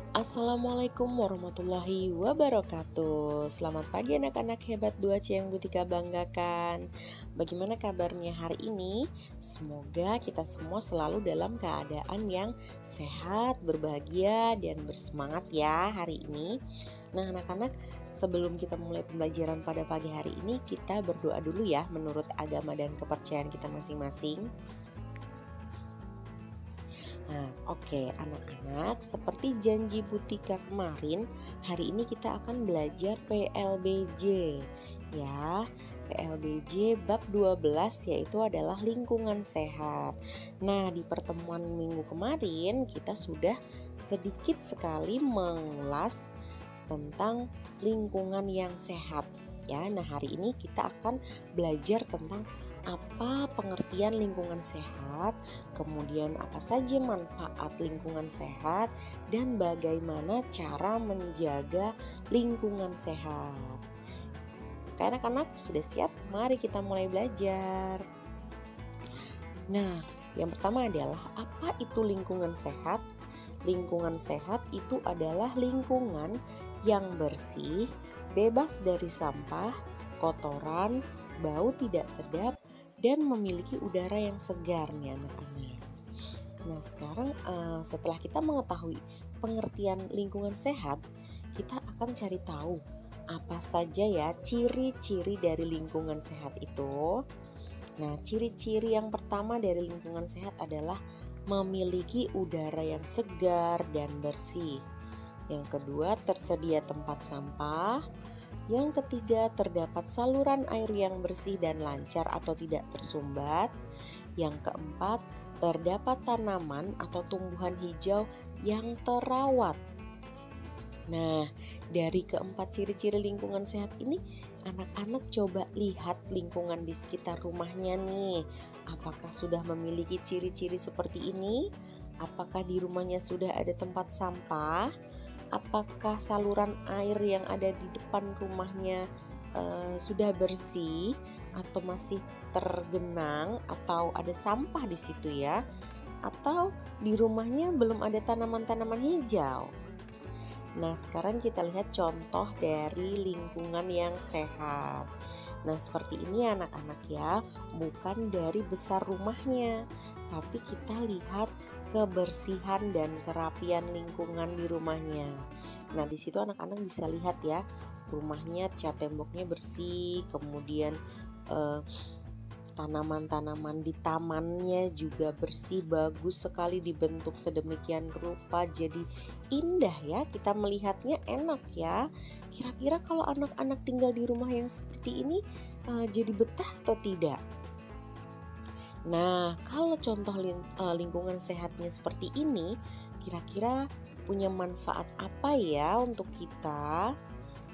Assalamualaikum warahmatullahi wabarakatuh. Selamat pagi anak-anak hebat 2C yang Butika banggakan. Bagaimana kabarnya hari ini? Semoga kita semua selalu dalam keadaan yang sehat, berbahagia, dan bersemangat ya hari ini. Nah anak-anak, sebelum kita mulai pembelajaran pada pagi hari ini, kita berdoa dulu ya menurut agama dan kepercayaan kita masing-masing. Nah, oke anak-anak, seperti janji Butika kemarin, hari ini kita akan belajar PLBJ ya. PLBJ bab 12 yaitu adalah lingkungan sehat. Nah, di pertemuan minggu kemarin kita sudah sedikit sekali mengulas tentang lingkungan yang sehat ya. Nah, hari ini kita akan belajar tentang apa pengertian lingkungan sehat, kemudian apa saja manfaat lingkungan sehat, dan bagaimana cara menjaga lingkungan sehat. Oke anak-anak, sudah siap? Mari kita mulai belajar. Nah, yang pertama adalah apa itu lingkungan sehat? Lingkungan sehat itu adalah lingkungan yang bersih, bebas dari sampah, kotoran, bau tidak sedap, dan memiliki udara yang segar nih anak-anak. Nah sekarang setelah kita mengetahui pengertian lingkungan sehat, kita akan cari tahu apa saja ya ciri-ciri dari lingkungan sehat itu. Nah ciri-ciri yang pertama dari lingkungan sehat adalah memiliki udara yang segar dan bersih. Yang kedua, tersedia tempat sampah. Yang ketiga, terdapat saluran air yang bersih dan lancar atau tidak tersumbat. Yang keempat, terdapat tanaman atau tumbuhan hijau yang terawat. Nah, dari keempat ciri-ciri lingkungan sehat ini, anak-anak coba lihat lingkungan di sekitar rumahnya nih. Apakah sudah memiliki ciri-ciri seperti ini? Apakah di rumahnya sudah ada tempat sampah? Apakah saluran air yang ada di depan rumahnya sudah bersih atau masih tergenang atau ada sampah di situ ya? Atau di rumahnya belum ada tanaman-tanaman hijau? Nah, sekarang kita lihat contoh dari lingkungan yang sehat. Nah, seperti ini anak-anak ya, bukan dari besar rumahnya, tapi kita lihat kebersihan dan kerapian lingkungan di rumahnya. Nah, di situ anak-anak bisa lihat ya, rumahnya cat temboknya bersih, kemudian tanaman-tanaman di tamannya juga bersih, bagus sekali dibentuk sedemikian rupa, jadi indah ya, kita melihatnya enak ya. Kira-kira kalau anak-anak tinggal di rumah yang seperti ini jadi betah atau tidak? Nah, kalau contoh lingkungan sehatnya seperti ini, kira-kira punya manfaat apa ya untuk kita?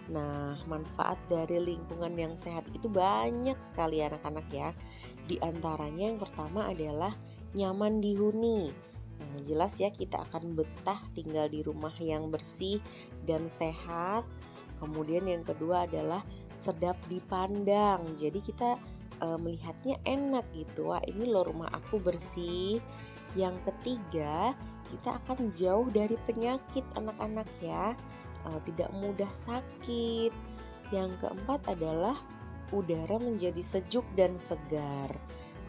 Nah, manfaat dari lingkungan yang sehat itu banyak sekali anak-anak ya. Di antaranya yang pertama adalah nyaman dihuni. Nah, jelas ya kita akan betah tinggal di rumah yang bersih dan sehat. Kemudian yang kedua adalah sedap dipandang. Jadi kita melihatnya enak gitu. Wah, ini loh rumah aku bersih. Yang ketiga, kita akan jauh dari penyakit anak-anak ya. Tidak mudah sakit. Yang keempat adalah udara menjadi sejuk dan segar.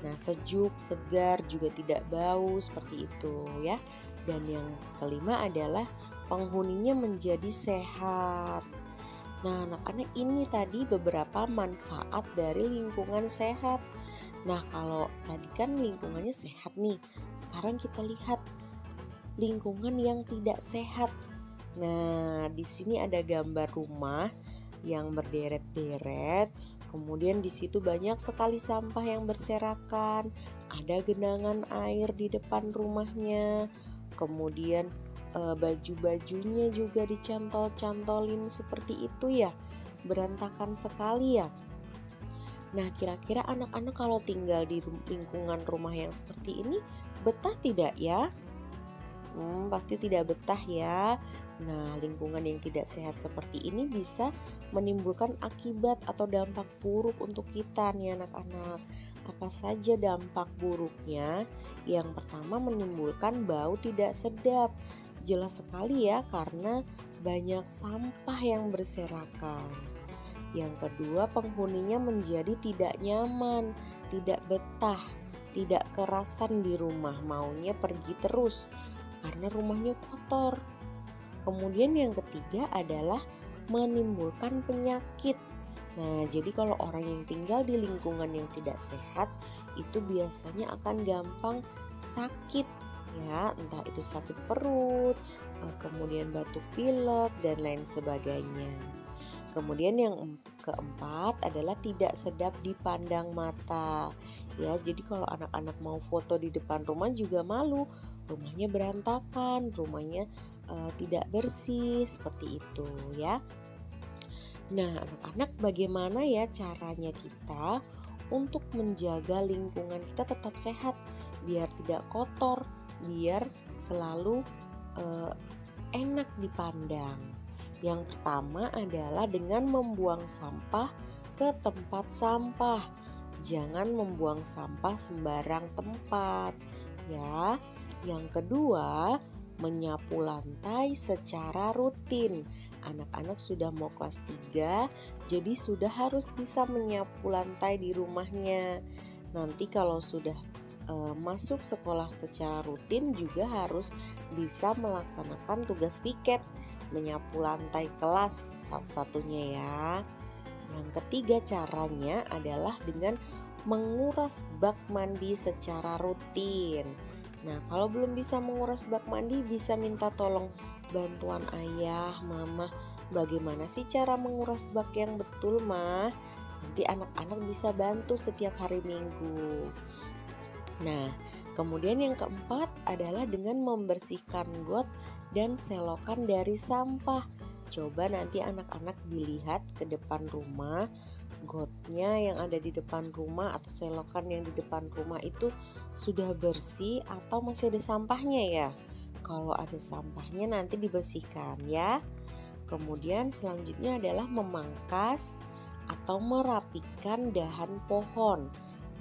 Nah, sejuk, segar juga tidak bau seperti itu ya. Dan yang kelima adalah penghuninya menjadi sehat. Nah, anak-anak ini tadi beberapa manfaat dari lingkungan sehat. Nah, kalau tadi kan lingkungannya sehat nih. Sekarang kita lihat lingkungan yang tidak sehat. Nah, di sini ada gambar rumah yang berderet-deret. Kemudian di situ banyak sekali sampah yang berserakan. Ada genangan air di depan rumahnya. Kemudian baju-bajunya juga dicantol-cantolin seperti itu ya. Berantakan sekali ya. Nah, kira-kira anak-anak kalau tinggal di lingkungan rumah yang seperti ini betah tidak ya? Pasti tidak betah ya. Nah, lingkungan yang tidak sehat seperti ini bisa menimbulkan akibat atau dampak buruk untuk kita nih anak-anak. Apa saja dampak buruknya? Yang pertama menimbulkan bau tidak sedap. jelas sekali ya karena banyak sampah yang berserakan. Yang kedua, penghuninya menjadi tidak nyaman, tidak betah, tidak kerasan di rumah, maunya pergi terus karena rumahnya kotor. Kemudian yang ketiga adalah menimbulkan penyakit. Nah, jadi kalau orang yang tinggal di lingkungan yang tidak sehat itu biasanya akan gampang sakit ya, entah itu sakit perut, kemudian batuk pilek dan lain sebagainya. Kemudian yang keempat adalah tidak sedap dipandang mata. Ya, jadi kalau anak-anak mau foto di depan rumah juga malu. Rumahnya berantakan, rumahnya tidak bersih seperti itu ya. Nah, anak-anak bagaimana ya caranya kita untuk menjaga lingkungan kita tetap sehat biar tidak kotor, biar selalu enak dipandang. Yang pertama adalah dengan membuang sampah ke tempat sampah. Jangan membuang sampah sembarang tempat ya. Yang kedua, menyapu lantai secara rutin. Anak-anak sudah mau kelas 3, jadi sudah harus bisa menyapu lantai di rumahnya. Nanti kalau sudah masuk sekolah secara rutin juga harus bisa melaksanakan tugas piket, menyapu lantai kelas salah satunya ya. Yang ketiga caranya adalah dengan menguras bak mandi secara rutin. Nah, kalau belum bisa menguras bak mandi bisa minta tolong bantuan ayah, mama. Bagaimana sih cara menguras bak yang betul, mah? Nanti anak-anak bisa bantu setiap hari Minggu. Nah, kemudian yang keempat adalah dengan membersihkan got dan selokan dari sampah. Coba nanti anak-anak dilihat ke depan rumah, gotnya yang ada di depan rumah atau selokan yang di depan rumah itu sudah bersih atau masih ada sampahnya ya. Kalau ada sampahnya nanti dibersihkan ya. Kemudian selanjutnya adalah memangkas atau merapikan dahan pohon.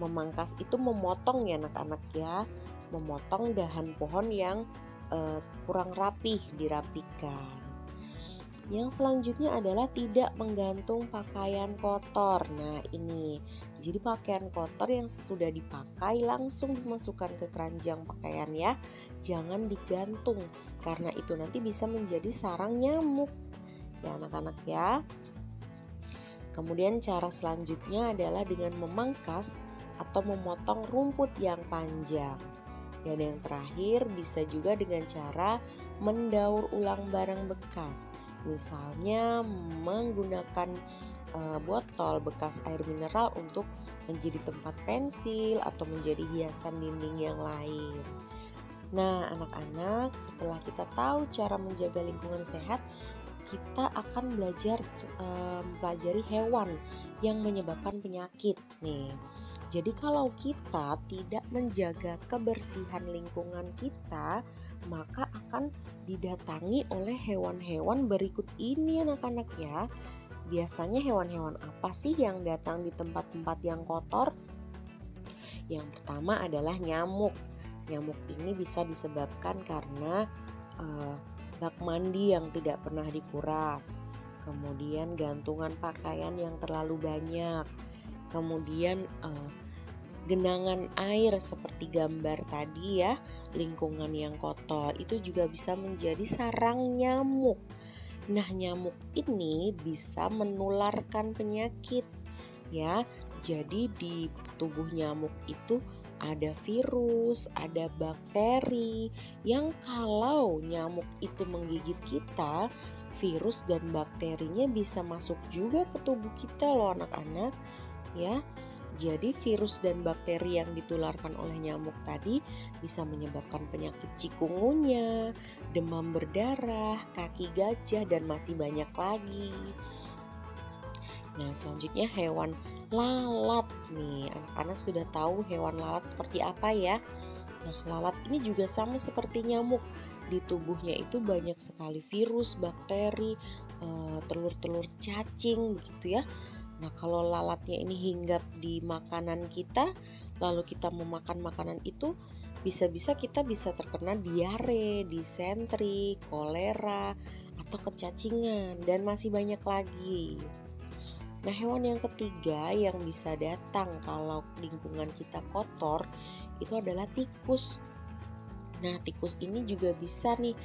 Memangkas itu memotong ya anak-anak ya, memotong dahan pohon yang kurang rapih dirapikan. Yang selanjutnya adalah tidak menggantung pakaian kotor. Nah ini, jadi pakaian kotor yang sudah dipakai langsung dimasukkan ke keranjang pakaian ya. Jangan digantung karena itu nanti bisa menjadi sarang nyamuk ya anak-anak ya. Kemudian cara selanjutnya adalah dengan memangkas atau memotong rumput yang panjang. Dan yang terakhir bisa juga dengan cara mendaur ulang barang bekas. Misalnya menggunakan botol bekas air mineral untuk menjadi tempat pensil atau menjadi hiasan dinding yang lain. Nah, anak-anak, setelah kita tahu cara menjaga lingkungan sehat, kita akan belajar mempelajari hewan yang menyebabkan penyakit nih. Jadi kalau kita tidak menjaga kebersihan lingkungan kita, maka akan didatangi oleh hewan-hewan berikut ini anak-anak ya. Biasanya hewan-hewan apa sih yang datang di tempat-tempat yang kotor? Yang pertama adalah nyamuk. Nyamuk ini bisa disebabkan karena bak mandi yang tidak pernah dikuras. Kemudian gantungan pakaian yang terlalu banyak. Kemudian genangan air seperti gambar tadi ya, lingkungan yang kotor itu juga bisa menjadi sarang nyamuk. Nah, nyamuk ini bisa menularkan penyakit ya. Jadi di tubuh nyamuk itu ada virus, ada bakteri yang kalau nyamuk itu menggigit kita, virus dan bakterinya bisa masuk juga ke tubuh kita loh anak-anak ya. Jadi virus dan bakteri yang ditularkan oleh nyamuk tadi bisa menyebabkan penyakit cikungunya, demam berdarah, kaki gajah, dan masih banyak lagi. Nah, selanjutnya hewan lalat nih. Anak-anak sudah tahu hewan lalat seperti apa ya? Nah, lalat ini juga sama seperti nyamuk. Di tubuhnya itu banyak sekali virus, bakteri, telur-telur cacing begitu ya. Nah, kalau lalatnya ini hinggap di makanan kita, lalu kita memakan makanan itu, bisa-bisa kita bisa terkena diare, disentri, kolera, atau kecacingan, dan masih banyak lagi. Nah, hewan yang ketiga yang bisa datang kalau lingkungan kita kotor itu adalah tikus. Nah, tikus ini juga bisa nih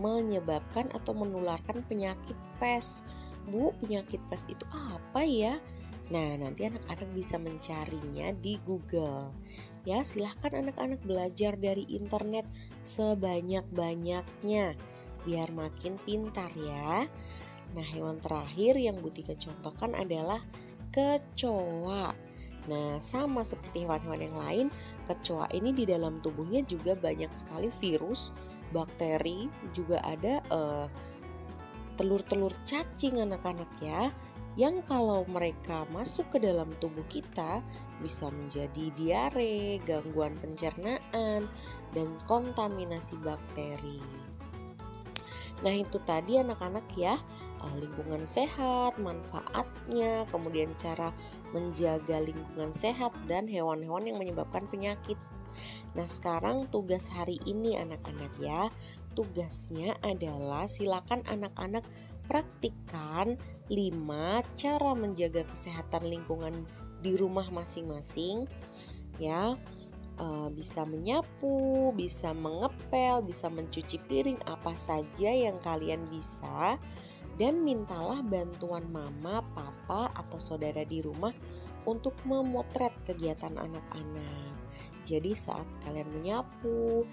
menyebabkan atau menularkan penyakit pes. Bu, penyakit pes itu apa ya? Nah, nanti anak-anak bisa mencarinya di Google. Ya, silahkan anak-anak belajar dari internet sebanyak-banyaknya biar makin pintar ya. Nah, hewan terakhir yang Butika contohkan adalah kecoa. Nah, sama seperti hewan-hewan yang lain, kecoa ini di dalam tubuhnya juga banyak sekali virus, bakteri, juga ada telur-telur cacing anak-anak ya. Yang kalau mereka masuk ke dalam tubuh kita bisa menjadi diare, gangguan pencernaan, dan kontaminasi bakteri. Nah, itu tadi anak-anak ya, lingkungan sehat, manfaatnya, kemudian cara menjaga lingkungan sehat dan hewan-hewan yang menyebabkan penyakit. Nah, sekarang tugas hari ini anak-anak ya. Tugasnya adalah silakan anak-anak praktikkan 5 cara menjaga kesehatan lingkungan di rumah masing-masing ya. Bisa menyapu, bisa mengepel, bisa mencuci piring, apa saja yang kalian bisa. Dan mintalah bantuan mama, papa, atau saudara di rumah untuk memotret kegiatan anak-anak. Jadi saat kalian menyapu,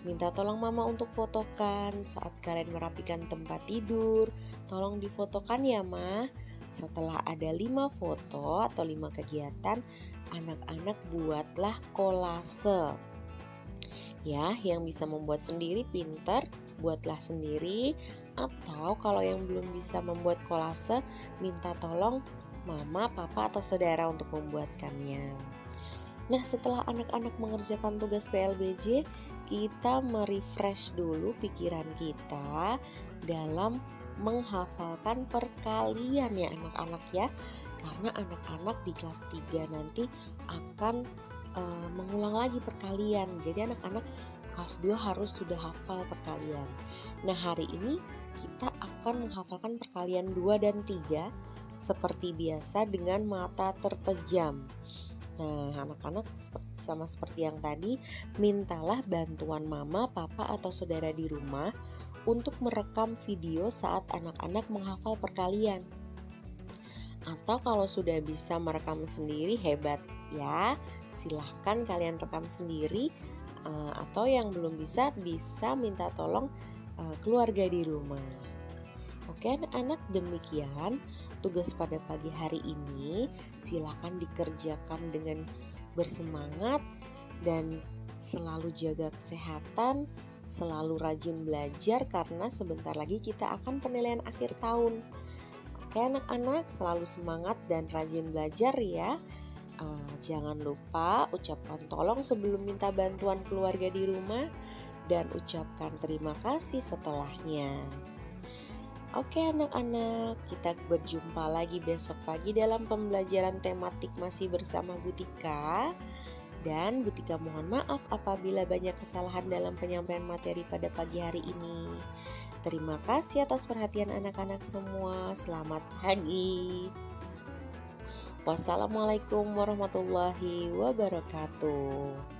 minta tolong mama untuk fotokan. Saat kalian merapikan tempat tidur, tolong difotokan ya ma. Setelah ada 5 foto atau 5 kegiatan, anak-anak buatlah kolase. Ya, yang bisa membuat sendiri pintar, buatlah sendiri. Atau kalau yang belum bisa membuat kolase, minta tolong mama, papa, atau saudara untuk membuatkannya. Nah, setelah anak-anak mengerjakan tugas PLBJ, kita merefresh dulu pikiran kita dalam menghafalkan perkalian ya anak-anak ya. Karena anak-anak di kelas 3 nanti akan mengulang lagi perkalian. Jadi anak-anak kelas 2 harus sudah hafal perkalian. Nah, hari ini kita akan menghafalkan perkalian 2 dan 3 seperti biasa dengan mata terpejam. Nah, anak-anak sama seperti yang tadi, mintalah bantuan mama, papa, atau saudara di rumah untuk merekam video saat anak-anak menghafal perkalian. Atau kalau sudah bisa merekam sendiri, hebat ya. Silahkan kalian rekam sendiri, atau yang belum bisa minta tolong keluarga di rumah. Oke anak-anak, demikian tugas pada pagi hari ini. Silakan dikerjakan dengan bersemangat dan selalu jaga kesehatan, selalu rajin belajar karena sebentar lagi kita akan penilaian akhir tahun. Oke anak-anak, selalu semangat dan rajin belajar ya. Jangan lupa ucapkan tolong sebelum minta bantuan keluarga di rumah dan ucapkan terima kasih setelahnya. Oke anak-anak, kita berjumpa lagi besok pagi dalam pembelajaran tematik masih bersama Butika. Dan Butika mohon maaf apabila banyak kesalahan dalam penyampaian materi pada pagi hari ini. Terima kasih atas perhatian anak-anak semua. Selamat pagi. Wassalamualaikum warahmatullahi wabarakatuh.